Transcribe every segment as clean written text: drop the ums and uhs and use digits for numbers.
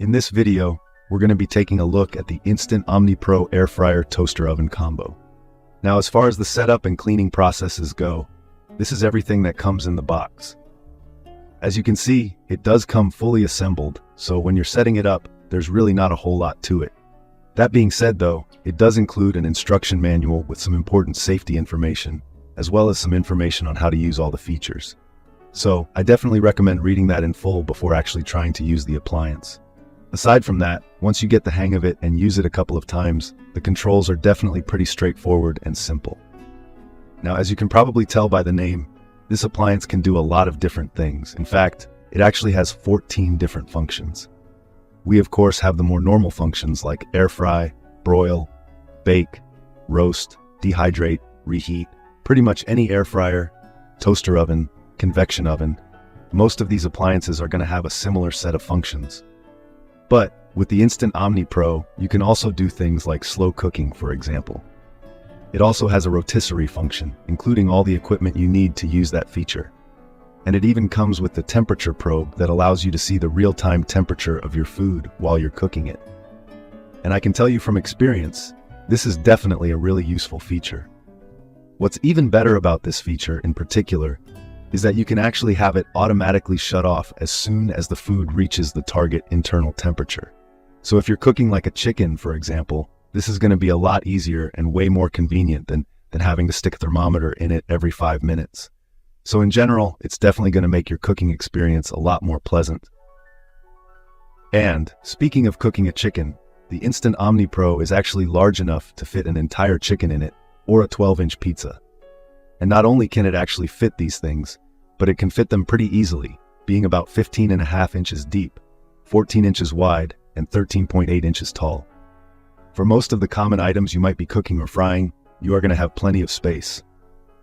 In this video, we're going to be taking a look at the Instant Omni Pro Air Fryer Toaster Oven Combo. Now, as far as the setup and cleaning processes go, this is everything that comes in the box. As you can see, it does come fully assembled, so when you're setting it up, there's really not a whole lot to it. That being said though, it does include an instruction manual with some important safety information, as well as some information on how to use all the features. So, I definitely recommend reading that in full before actually trying to use the appliance. Aside from that, once you get the hang of it and use it a couple of times, the controls are definitely pretty straightforward and simple. Now, as you can probably tell by the name, this appliance can do a lot of different things. In fact, it actually has 14 different functions. We of course have the more normal functions like air fry, broil, bake, roast, dehydrate, reheat, pretty much any air fryer, toaster oven, convection oven. Most of these appliances are going to have a similar set of functions. But with the Instant Omni Pro, you can also do things like slow cooking, for example. It also has a rotisserie function, including all the equipment you need to use that feature. And it even comes with the temperature probe that allows you to see the real-time temperature of your food while you're cooking it. And I can tell you from experience, this is definitely a really useful feature. What's even better about this feature in particular is that you can actually have it automatically shut off as soon as the food reaches the target internal temperature. So if you're cooking like a chicken, for example, this is going to be a lot easier and way more convenient than having to stick a thermometer in it every 5 minutes. So in general, it's definitely going to make your cooking experience a lot more pleasant. And speaking of cooking a chicken, the Instant Omni Pro is actually large enough to fit an entire chicken in it, or a 12-inch pizza. And not only can it actually fit these things, but it can fit them pretty easily, being about 15.5 inches deep, 14 inches wide, and 13.8 inches tall. For most of the common items you might be cooking or frying, you are going to have plenty of space.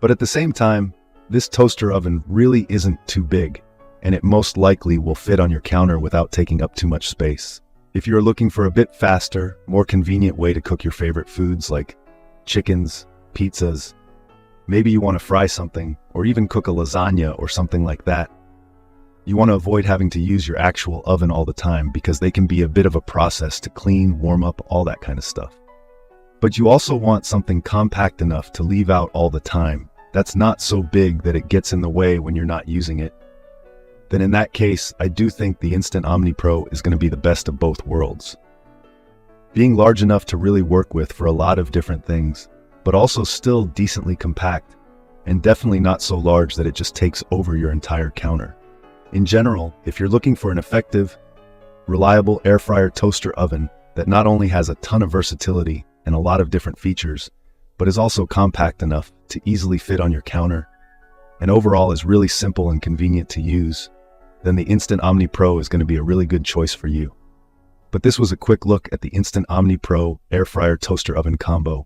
But at the same time, this toaster oven really isn't too big, and it most likely will fit on your counter without taking up too much space. If you're looking for a bit faster, more convenient way to cook your favorite foods like chickens, pizzas, maybe you want to fry something, or even cook a lasagna or something like that, you want to avoid having to use your actual oven all the time because they can be a bit of a process to clean, warm up, all that kind of stuff. But you also want something compact enough to leave out all the time, that's not so big that it gets in the way when you're not using it. Then in that case, I do think the Instant Omni Pro is going to be the best of both worlds. Being large enough to really work with for a lot of different things, but also still decently compact, and definitely not so large that it just takes over your entire counter. In general, if you're looking for an effective, reliable air fryer toaster oven that not only has a ton of versatility and a lot of different features, but is also compact enough to easily fit on your counter, and overall is really simple and convenient to use, then the Instant Omni Pro is going to be a really good choice for you. But this was a quick look at the Instant Omni Pro Air Fryer Toaster Oven Combo.